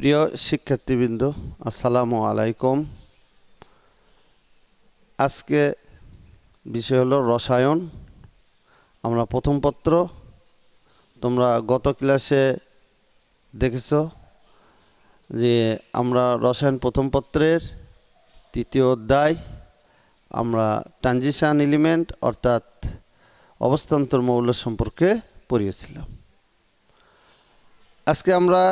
প্রিয় শিক্ষার্থীবৃন্দ, আসসালামু আলাইকুম। আজকে বিষয় হলো রসায়ন। আমরা প্রথম পত্র, তোমরা গত ক্লাসে দেখেছো যে আমরা রসায়ন প্রথম পত্রের তৃতীয় অধ্যায় আমরা ট্রানজিশন এলিমেন্ট অর্থাৎ অবস্থান্তর মৌল সম্পর্কে পড়িয়েছিলাম। আজকে আমরা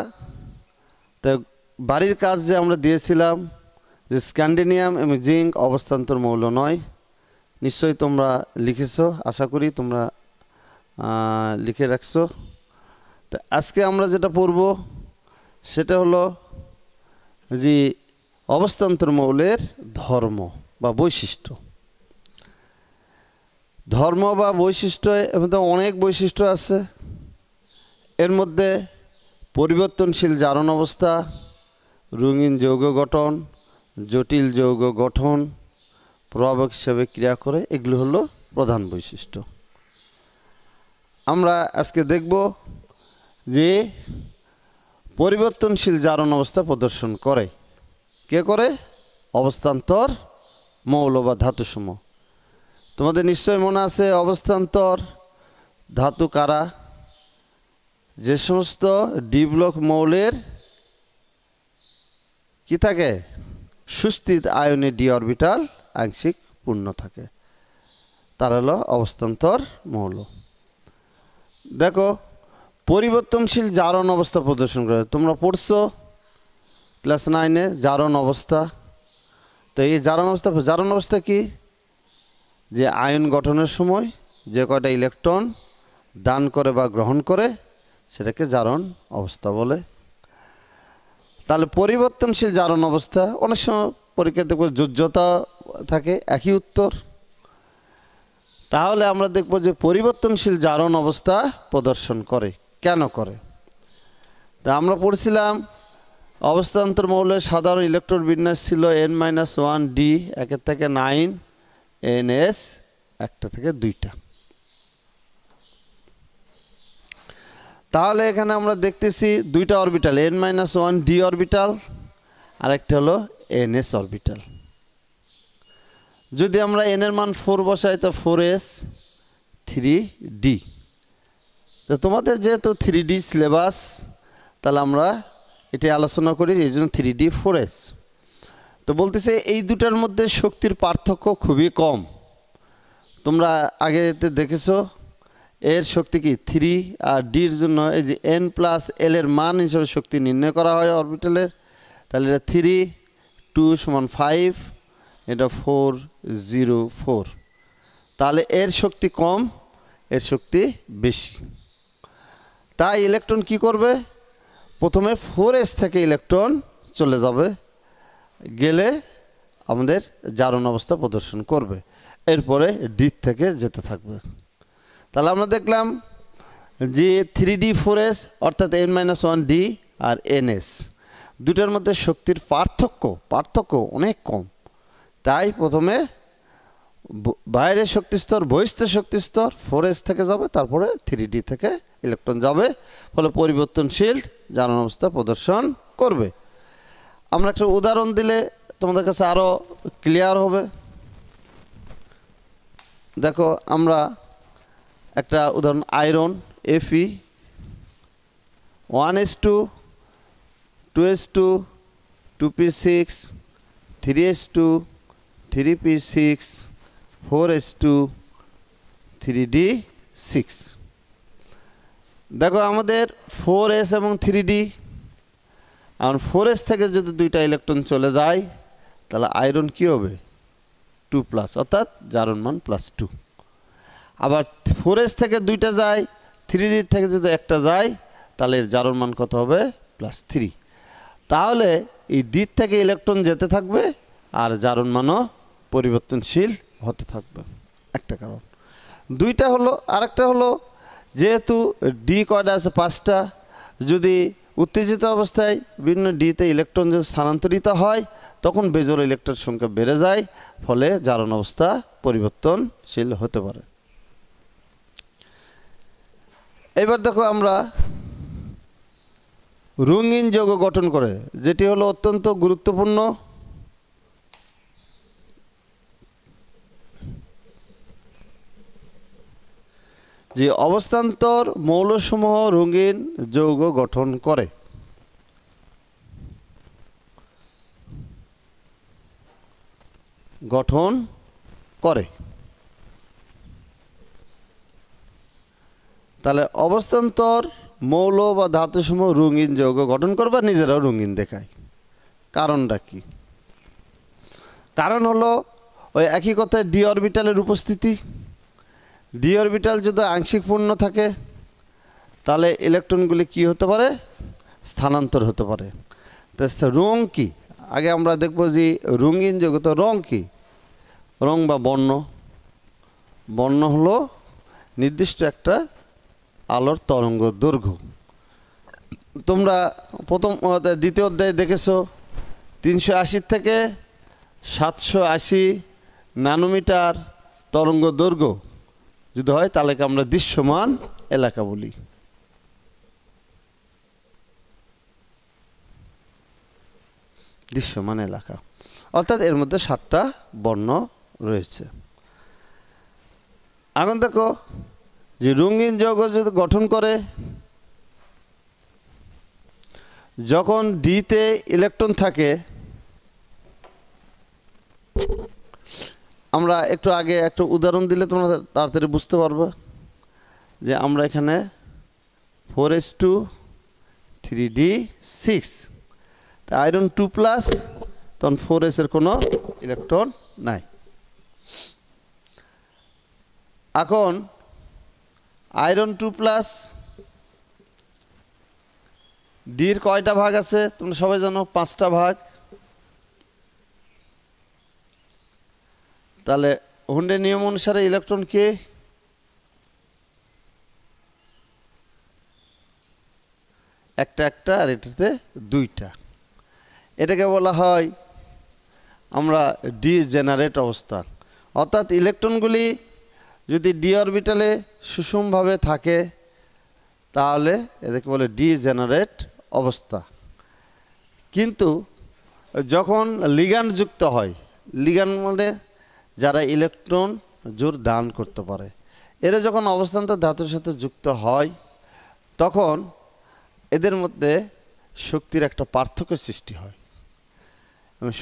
বাড়ির কাজ যে আমরা দিয়েছিলাম যে স্ক্যান্ডিনিয়াম এবং জিঙ্ক অবস্থান্তর মৌল নয়, নিশ্চয়ই তোমরা লিখেছো, আশা করি তোমরা লিখে রাখছো। তো আজকে আমরা যেটা পড়ব সেটা হলো যে অবস্থান্তর মৌলের ধর্ম বা বৈশিষ্ট্য। ধর্ম বা বৈশিষ্ট্য এর মধ্যে অনেক বৈশিষ্ট্য আছে। এর মধ্যে পরিবর্তনশীল জারণ অবস্থা, রঙিন যৌগ গঠন, জটিল যৌগ গঠন, প্রভাবক হিসেবে ক্রিয়া করে, এগুলো হলো প্রধান বৈশিষ্ট্য। আমরা আজকে দেখব যে পরিবর্তনশীল জারণ অবস্থা প্রদর্শন করে কে করে? অবস্থান্তর মৌল বা ধাতুসমূহ। তোমাদের নিশ্চয় মনে আছে অবস্থান্তর ধাতু কারা? যে সমস্ত ডি ব্লক মৌলের কি থাকে? সুস্থিত আয়নে ডি অরবিটাল আংশিক পূর্ণ থাকে, তার হলো অবস্থান্তর মৌল। দেখো, পরিবর্তনশীল জারণ অবস্থা প্রদর্শন করে, তোমরা পড়ছো ক্লাস 9-এ জারণ অবস্থা। তো এই জারণ অবস্থা কি? যে আয়ন গঠনের সময় যে কয়টা ইলেকট্রন দান করে বা গ্রহণ করে সেটাকে জারণ অবস্থা বলে। তাহলে পরিবর্তনশীল জারণ অবস্থা, অনেক সময় পরীক্ষাতে যোজ্যতা থাকে একই উত্তর। তাহলে আমরা দেখব যে পরিবর্তনশীল জারণ অবস্থা প্রদর্শন করে, কেন করে? তা আমরা পড়ছিলাম অবস্থান্তর মৌলের সাধারণ ইলেকট্রন বিন্যাস ছিল n-1d 1 থেকে 9, ns 1 থেকে 2টা। তাহলে এখানে আমরা দেখতেছি দুইটা অরবিটাল, n-1d অরবিটাল আর একটা হলো ns অরবিটাল। যদি আমরা n এর মান 4 বসাই তো 4s 3d। তো তোমাদের যেহেতু 3d সিলেবাস, তাহলে আমরা এটি আলোচনা করি, এই জন্য 3d 4s। তো বলতেছে এই দুটার মধ্যে শক্তির পার্থক্য খুবই কম। তোমরা আগে দেখেছো এর শক্তি কি 3 আর ডির জন্য এই যে n+l এর মান হিসেবে শক্তি নির্ণয় করা হয় অরবিটালের। তাহলে এটা 3 2 = 5, এটা 4 0 4। তাহলে এর শক্তি কম, এর শক্তি বেশি। তাই ইলেকট্রন কি করবে? প্রথমে 4s থেকে ইলেকট্রন চলে যাবে, গেলে আমাদের জারণ অবস্থা প্রদর্শন করবে, এরপরে ডি থেকে যেতে থাকবে। তাহলে আমরা দেখলাম যে 3d 4s অর্থাৎ n-1d আর ns দুটার মধ্যে শক্তির পার্থক্য অনেক কম। তাই প্রথমে বাইরের শক্তিস্তর বহিস্থ শক্তিস্তর 4s থেকে যাবে, তারপরে 3d থেকে ইলেকট্রন যাবে, ফলে পরিবর্তনশীল জারণ অবস্থা প্রদর্শন করবে। আমরা একটা উদাহরণ দিলে তোমাদের কাছে আরো ক্লিয়ার হবে। দেখো, আমরা একটা উদাহরণ, iron Fe 1s2 2s2 2p6 3s2 3p6 4s2 3d6। দেখো আমাদের 4s এবং 3d, এখন 4s থেকে যদি দুইটা ইলেকট্রন চলে যায় তাহলে আয়রন কি হবে? 2+, অর্থাৎ জারণ মান +2। আবার 4s থেকে দুইটা যায়, 3d থেকে যদি একটা যায় তাহলে এর জারণ মান কত হবে? +3। তাহলে এই ডি থেকে ইলেকট্রন যেতে থাকবে আর জারণ মানও পরিবর্তনশীল হতে থাকবে, একটা কারণ। দুইটা হলো, আরেকটা হলো যেহেতু ডি কয়টা আছে? 5টা। যদি উত্তেজিত অবস্থায় বিভিন্ন ডিতে ইলেকট্রন যদি স্থানান্তরিত হয় তখন বেজোড় ইলেকট্রন সংখ্যা বেড়ে যায়, ফলে জারণ অবস্থা পরিবর্তনশীল হতে পারে। এবার দেখো আমরা রঙিন যৌগ গঠন করে, যেটি হলো অত্যন্ত গুরুত্বপূর্ণ। যে অবস্থান্তর মৌলসমূহ রঙিন যৌগ গঠন করে। তাহলে অবস্থান্তর মৌল বা ধাতুসমূহ রঙিন যৌগ গঠন করে বা নিজেরাও রঙিন দেখায়। কারণটা কি? কারণ হলো ওই একই কথায় ডি অরবিটালের উপস্থিতি। ডি অরবিটাল যদি আংশিক পূর্ণ থাকে তাহলে ইলেকট্রনগুলি কি হতে পারে? স্থানান্তর হতে পারে। তো রং কি? আগে আমরা দেখব যে রঙিন যৌগ তো রং কি? রং বা বর্ণ। বর্ণ হলো নির্দিষ্ট একটা আলোর তরঙ্গ দৈর্ঘ্য। তোমরা দ্বিতীয় অধ্যায়ে দেখেছো 380 থেকে 780 ন্যানোমিটার তরঙ্গ দৈর্ঘ্য যদি হয় তাহলে আমরা দৃশ্যমান এলাকা বলি। দৃশ্যমান এলাকা অর্থাৎ এর মধ্যে 7টা বর্ণ রয়েছে। এখন দেখো যে রঙিন যৌগ যদি গঠন করে, যখন ডিতে ইলেকট্রন থাকে, আমরা একটু আগে একটা উদাহরণ দিলে তোমরা তাড়াতাড়ি বুঝতে পারবে যে আমরা এখানে 4s2 3d6 আয়রন 2+, তখন 4s এর কোনো ইলেকট্রন নাই। এখন আয়রন 2+, ডির কয়টা ভাগ আছে তোমরা সবাই জানো? 5টা ভাগ। তাহলে হুন্ডের নিয়ম অনুসারে ইলেকট্রন কে? একটা আর এটাতে 2টা। এটাকে বলা হয় আমরা ডিজেনারেট অবস্থা। অর্থাৎ ইলেকট্রনগুলি যদি ডি অরবিটালে সুষমভাবে থাকে তাহলে এদেরকে বলে ডিজেনারেট অবস্থা। কিন্তু যখন লিগ্যান্ড যুক্ত হয়, লিগ্যান্ড মানে যারা ইলেকট্রন জোর দান করতে পারে, এরা যখন অবস্থান্তর ধাতুর সাথে যুক্ত হয় তখন এদের মধ্যে শক্তির একটা পার্থক্য সৃষ্টি হয়।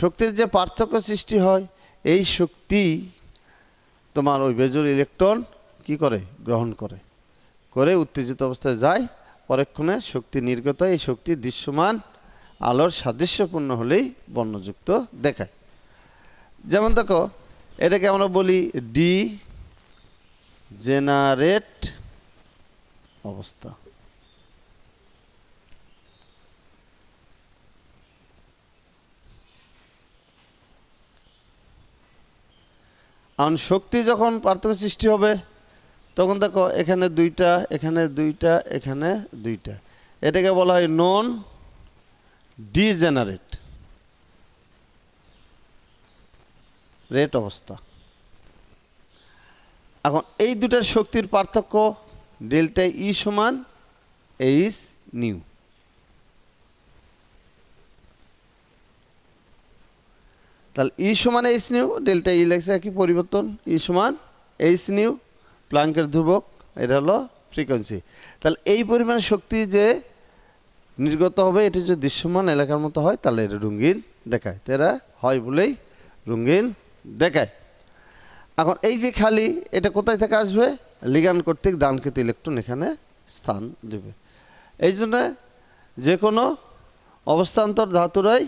শক্তির যে পার্থক্য সৃষ্টি হয়, এই শক্তি তোমার ওই বেজোর ইলেকট্রন কি করে? গ্রহণ করে উত্তেজিত অবস্থায় যায়। পরক্ষণে শক্তি নির্গত, এই শক্তি দৃশ্যমান আলোর সাদৃশ্যপূর্ণ হলেই বর্ণযুক্ত দেখায়। যেমন দেখো এটাকে আমরা বলি ডি জেনারেট অবস্থা। কারণ শক্তি যখন পার্থক্য সৃষ্টি হবে তখন দেখো এখানে 2টা, এখানে 2টা, এখানে 2টা, এটাকে বলা হয় নন ডিজেনারেট রেট অবস্থা। এখন এই দুটার শক্তির পার্থক্য ডেল্টা ই সমান এইচ নিউ। তাহলে ই সমান এইচ নিউ, ডেল্টা ই লেখছে একই পরিবর্তন, ই সমান এইচ নিউ, প্লাঙ্কের ধ্রুবক, এটা হলো ফ্রিকোয়েন্সি। তাহলে এই পরিমাণ শক্তি যে নির্গত হবে এটি যদি দৃশ্যমান এলাকার মতো হয় তাহলে এটা রঙিন দেখায়। তো এরা হয় বলেই রঙিন দেখায়। এখন এই যে খালি এটা কোথায় থেকে আসবে? লিগ্যান্ড কর্তৃক দানকৃত ইলেকট্রন এখানে স্থান দেবে। এই জন্য যে কোনো অবস্থান্তর ধাতুরাই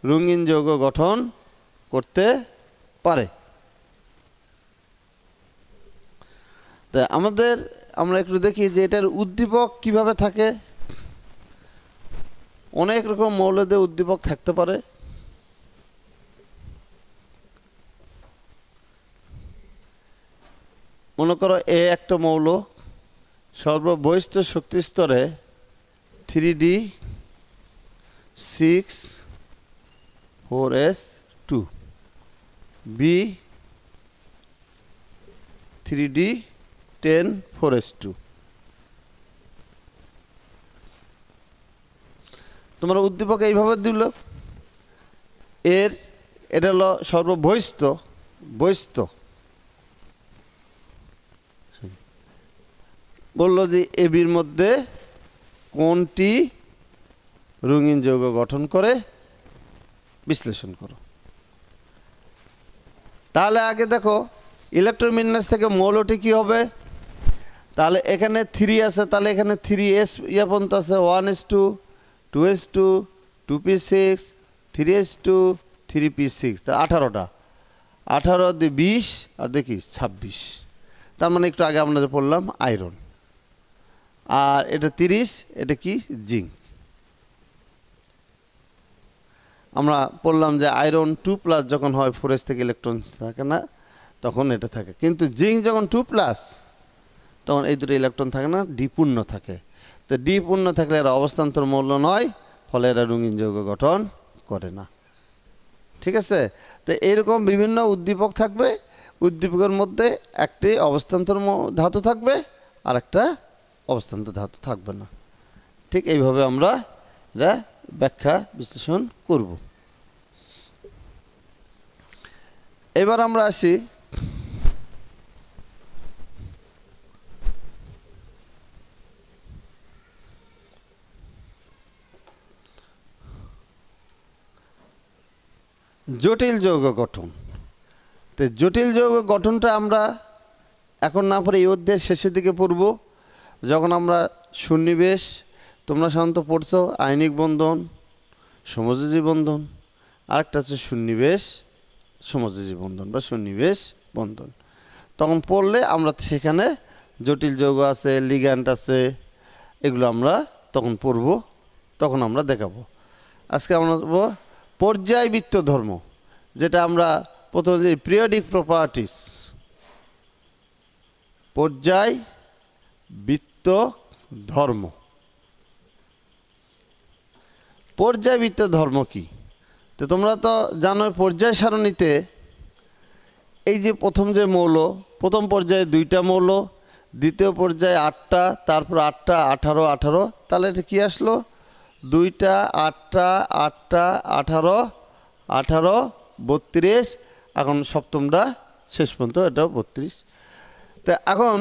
রঙিন যৌগ গঠন করতে পারে। তা আমরা একটু দেখি যে এটার উদ্দীপক কিভাবে থাকে। অনেক রকম মৌলদের উদ্দীপক থাকতে পারে। মনে করো এ একটা মৌল, সর্ববহিষ্ঠ শক্তি স্তরে 3d6 4s2, B 3d10 4s2। তোমরা উদ্দীপক এইভাবে দিল, এটা হলো সর্ববহিস্থ বহিস্থ, বললো যে এবির মধ্যে কোনটি রঙিন যৌগ গঠন করে বিশ্লেষণ করো। তাহলে আগে দেখো ইলেকট্রন বিন্যাস থেকে মৌলটি কি হবে। তাহলে এখানে 3 আছে, তাহলে এখানে 3s ইয়া পর্যন্ত আছে, 1s2 2s2 2p6 3s2 3p6, তা 18টা, 18 দিয়ে 20 আর দেখি 26। তার মানে একটু আগে আমরা পড়লাম আয়রন, আর এটা 30, এটা কি জিঙ্ক। আমরা বললাম যে আয়রন 2+ যখন হয় 4s থেকে ইলেকট্রন থাকে না, তখন এটা থাকে। কিন্তু জিঙ্ক যখন 2+, তখন এই দুটো ইলেকট্রন থাকে না, ডি পূর্ণ থাকে। তো ডি পূর্ণ থাকলে এরা অবস্থান্তর মৌল নয়, ফলে এরা রঙিন যৌগ গঠন করে না। ঠিক আছে, তো এরকম বিভিন্ন উদ্দীপক থাকবে, উদ্দীপকের মধ্যে একটি অবস্থান্তর ধাতু থাকবে আর একটা অবস্থান্তর ধাতু থাকবে না। ঠিক এইভাবে আমরা এটা ব্যাখ্যা বিশ্লেষণ করব। এবার আমরা আসি জটিল যৌগ গঠন। তো জটিল যৌগ গঠনটা আমরা এখন না পড়ে এই অধ্যায়ের শেষের দিকে পড়ব, যখন আমরা সন্নিবেশ, তোমরা সাধারণত পড়ছো আয়নিক বন্ধন, সমযোজী বন্ধন, আরেকটা হচ্ছে সন্নিবেশ সমযোজী বন্ধন বা সন্নিবেশ বন্ধন। তখন পড়লে আমরা সেখানে জটিল যৌগ আছে, লিগ্যান্ড আছে, এগুলো আমরা তখন পড়ব, তখন আমরা দেখাবো। আজকে আমরা পর্যায়বৃত্ত ধর্ম, যেটা আমরা প্রথমে যে পিরিয়ডিক প্রপার্টিস, পর্যায়বৃত্ত ধর্ম। পর্যায়বৃত্ত ধর্ম কি? তো তোমরা তো জানো পর্যায় সারণীতে এই যে প্রথম যে মৌল, প্রথম পর্যায়ে 2টা মৌল, দ্বিতীয় পর্যায়ে 8টা, তারপর 8টা 18 18, তাহলে এটা কি আসলো 2টা 8টা 8টা 18 18 32, এখন সপ্তমটা শেষ পর্যন্ত এটাও 32। তা এখন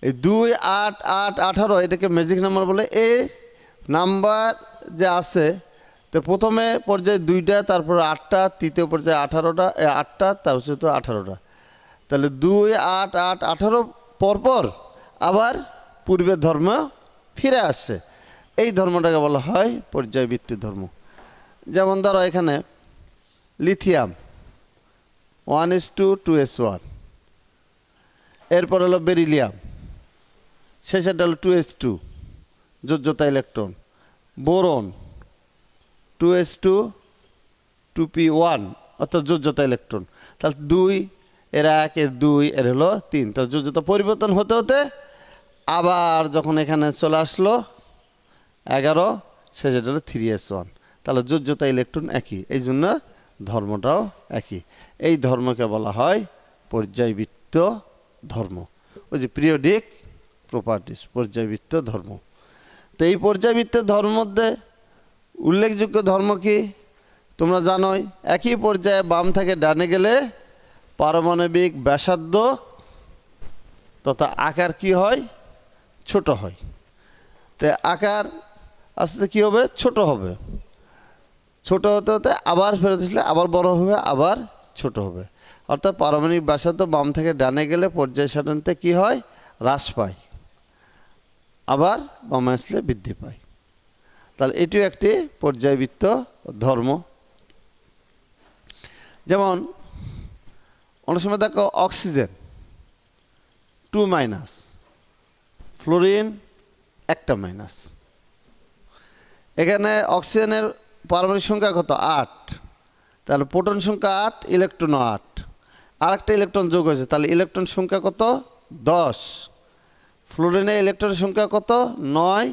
এই 2 8 8 18 এটাকে ম্যাজিক নাম্বার বলে। এই নাম্বার যে আছে, তো প্রথমে পর্যায়ে 2টা, তারপর 8টা, তৃতীয় পর্যায়ে 18টা 8টা, তারপর 18টা। তাহলে 2 8 8 18 পরপর আবার পূর্বের ধর্ম ফিরে আসছে। এই ধর্মটাকে বলা হয় পর্যায়বৃত্ত ধর্ম। যেমন ধরো এখানে লিথিয়াম 1s2 2s1, এরপর হলো বেরিলিয়াম, শেষেরটা হলো 2s2 যোজ্যতা electron, boron 2s2 2p1 অর্থাৎ যোজ্যতা ইলেকট্রন। তাহলে 2 এর 1 এর 2 এর হলো 3, তাহলে যোজ্যতা পরিবর্তন হতে হতে আবার যখন এখানে চলে আসলো 11, শেষেরটা হলো 3s1, তাহলে যোজ্যতা ইলেকট্রন একই, এই জন্য ধর্মটাও একই। এই ধর্মকে বলা হয় পর্যায়বৃত্ত ধর্ম, ওই যে পিরিয়ডিক প্রপার্টিস, পর্যায়বৃত্ত ধর্ম। তো এই পর্যায়বৃত্ত ধর্মের মধ্যে উল্লেখযোগ্য ধর্ম কি তোমরা জানোই। একই পর্যায়ে বাম থেকে ডানে গেলে পারমাণবিক ব্যাসার্ধ তথা আকার কি হয়, ছোট হয়। তো আকার আস্তে কি হবে, ছোট হবে। ছোট হতে হতে আবার ফেরত আসলে আবার বড় হবে, আবার ছোট হবে। অর্থাৎ পারমাণবিক ব্যাসার্ধ বাম থেকে ডানে গেলে পর্যায় সারণীতে কি হয়, হ্রাস পায়, আবার বামে আসলে বৃদ্ধি পায়। তাহলে এটিও একটি পর্যায়বৃত্ত ধর্ম। যেমন অনেক সময় দেখো অক্সিজেন 2-, ফ্লোরিন 1-। এখানে অক্সিজেনের পারমাণবিক সংখ্যা কত, 8, তাহলে প্রোটন সংখ্যা 8, ইলেকট্রন 8, আর একটা ইলেকট্রন যোগ হয়েছে, তাহলে ইলেকট্রন সংখ্যা কত, 10। ফ্লোরিনে ইলেকট্রনের সংখ্যা কত, 9,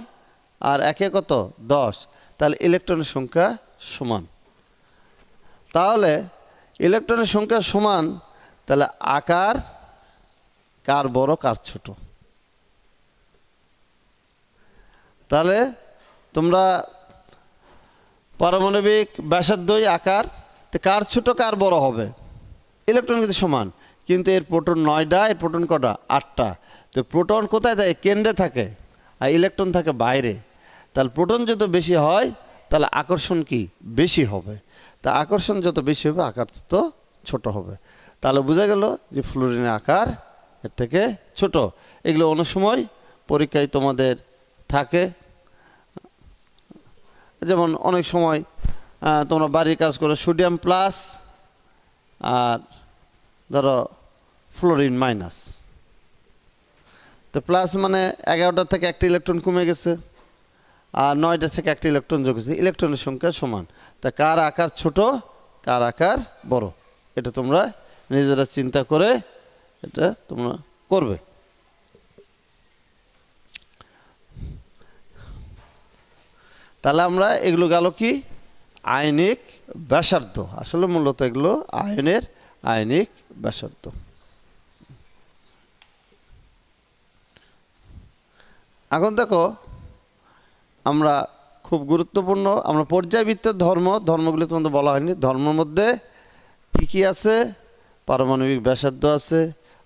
আর 1 কত, 10, তাহলে ইলেকট্রনের সংখ্যা সমান। তাহলে ইলেকট্রনের সংখ্যা সমান, তাহলে আকার কার বড় কার ছোট। তাহলে তোমরা পারমাণবিক ব্যাসার্ধই আকার, তো কার ছোট কার বড় হবে? ইলেকট্রন কিন্তু সমান, কিন্তু এর প্রোটন 9টা, এর প্রোটন কটা? 8টা। তো প্রোটন কোথায় থাকে? কেন্দ্রে থাকে, আর ইলেকট্রন থাকে বাইরে। তাহলে প্রোটন যত বেশি হয় তাহলে আকর্ষণ কি বেশি হবে, তা আকর্ষণ যত বেশি হবে আকার তত ছোট হবে। তাহলে বোঝা গেল যে ফ্লোরিনের আকার এর থেকে ছোট। এগুলো অনেক সময় পরীক্ষায় তোমাদের থাকে, যেমন অনেক সময় তোমরা বাড়ির কাজ করে সোডিয়াম প্লাস আর ধরো ফ্লোরিন মাইনাস, তো প্লাস মানে 11টা থেকে একটা ইলেকট্রন কমে গেছে, আর 9টা থেকে একটা ইলেকট্রন যোগ হয়েছে, ইলেকট্রনের সংখ্যা সমান। তা কার আকার ছোট কার আকার বড়, এটা তোমরা নিজেরা চিন্তা করে এটা তোমরা করবে। তাহলে আমরা এগুলো গেল কি আয়নিক ব্যাসার্ধ, আসলে মূলত এগুলো আয়নের আয়নিক ব্যাসার্ধ। এখন দেখো আমরা খুব গুরুত্বপূর্ণ, আমরা পর্যায়বৃত্তের ধর্মগুলো তোমাদের বলা হয়নি। ধর্মের মধ্যে কি আছে? পারমাণবিক ব্যাসার্ধ আছে,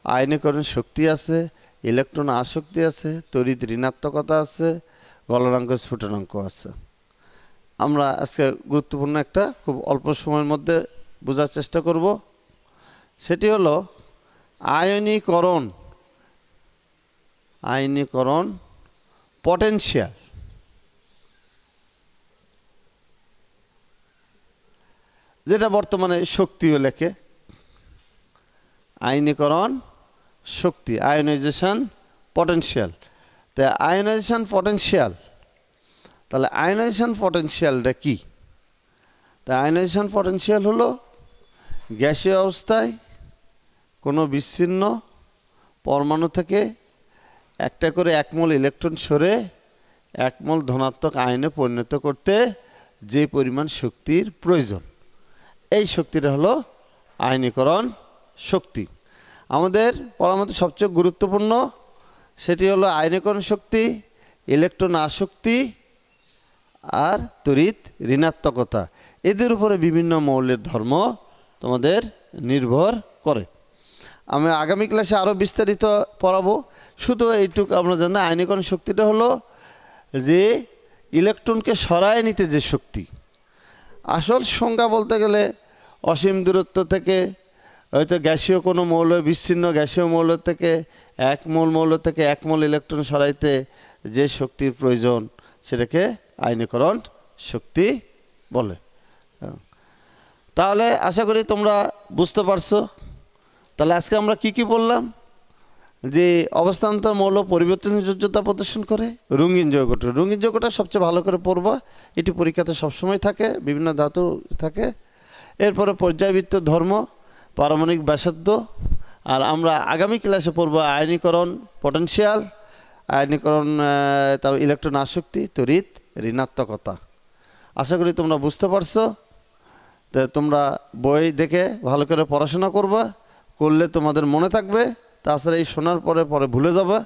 আয়নীকরণ শক্তি আছে, ইলেকট্রন আসক্তি আছে, তড়িৎ ঋণাত্মকতা আছে, গলনাঙ্ক স্ফুটনাঙ্ক আছে। আমরা আজকে গুরুত্বপূর্ণ একটা খুব অল্প সময়ের মধ্যে বোঝার চেষ্টা করব, সেটি হলো আয়নীকরণ পটেনশিয়াল। যেটা বর্তমানে শক্তিও লেখে, আয়নীকরণ শক্তি, আয়োনাইজেশন পটেনশিয়াল। তা আয়োনাইজেশন পটেনশিয়াল, তাহলে আয়োনাইজেশন পটেনশিয়ালটা কি? তা আয়োনাইজেশন পটেনশিয়াল হলো গ্যাসীয় অবস্থায় কোনো বিচ্ছিন্ন পরমাণু থেকে একটা করে 1 মোল ইলেকট্রন সরে 1 মোল ধনাত্মক আয়নে পরিণত করতে যে পরিমাণ শক্তির প্রয়োজন, এই শক্তিটা হলো আয়নীকরণ শক্তি। আমাদের পরমাণুতে সবচেয়ে গুরুত্বপূর্ণ সেটি হলো আয়নীকরণ শক্তি, ইলেকট্রন আসক্তি আর তড়িৎ ঋণাত্মকতা। এদের উপরে বিভিন্ন মৌলের ধর্ম তোমাদের নির্ভর করে। আমি আগামী ক্লাসে আরও বিস্তারিত পড়াবো, শুধু এইটুকু আমরা জানি আয়নীকরণ শক্তিটা হলো যে ইলেকট্রনকে সরায় নিতে যে শক্তি। আসল সংজ্ঞা বলতে গেলে অসীম দূরত্ব থেকে হয়তো গ্যাসীয় কোনো মৌল, বিচ্ছিন্ন গ্যাসীয় মৌল থেকে 1 মোল মৌল থেকে 1 মোল ইলেকট্রন সরাইতে যে শক্তির প্রয়োজন সেটাকে আয়নীকরণ শক্তি বলে। তাহলে আশা করি তোমরা বুঝতে পারছো। তাহলে আজকে আমরা কি বললাম? যে অবস্থান্তর মৌল পরিবর্তনযোগ্যতা প্রদর্শন করে, রঙিন যৌগটা সবচেয়ে ভালো করে পড়বা, এটি পরীক্ষাতে সবসময় থাকে, বিভিন্ন ধাতু থাকে। এরপরে পর্যায়বৃত্ত ধর্ম, পারমাণবিক ব্যাসার্ধ, আর আমরা আগামী ক্লাসে পড়ব আয়নীকরণ পটেনশিয়াল, আয়নীকরণ, তারপর ইলেকট্রন আসক্তি, তড়িৎ ঋণাত্মকতা। আশা করি তোমরা বুঝতে পারছো। তো তোমরা বই দেখে ভালো করে পড়াশোনা করবা, করলে তোমাদের মনে থাকবে। তাছাড়া এই শোনার পরে ভুলে যাবা,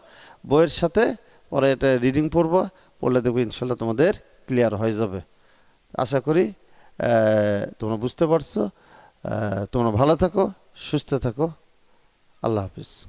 বইয়ের সাথে পরে এটা রিডিং পড়বা, পড়লে দেখবে ইনশাল্লাহ তোমাদের ক্লিয়ার হয়ে যাবে। আশা করি তোমরা বুঝতে পারছো। তোমরা ভালো থাকো, সুস্থ থাকো। আল্লাহ হাফিজ।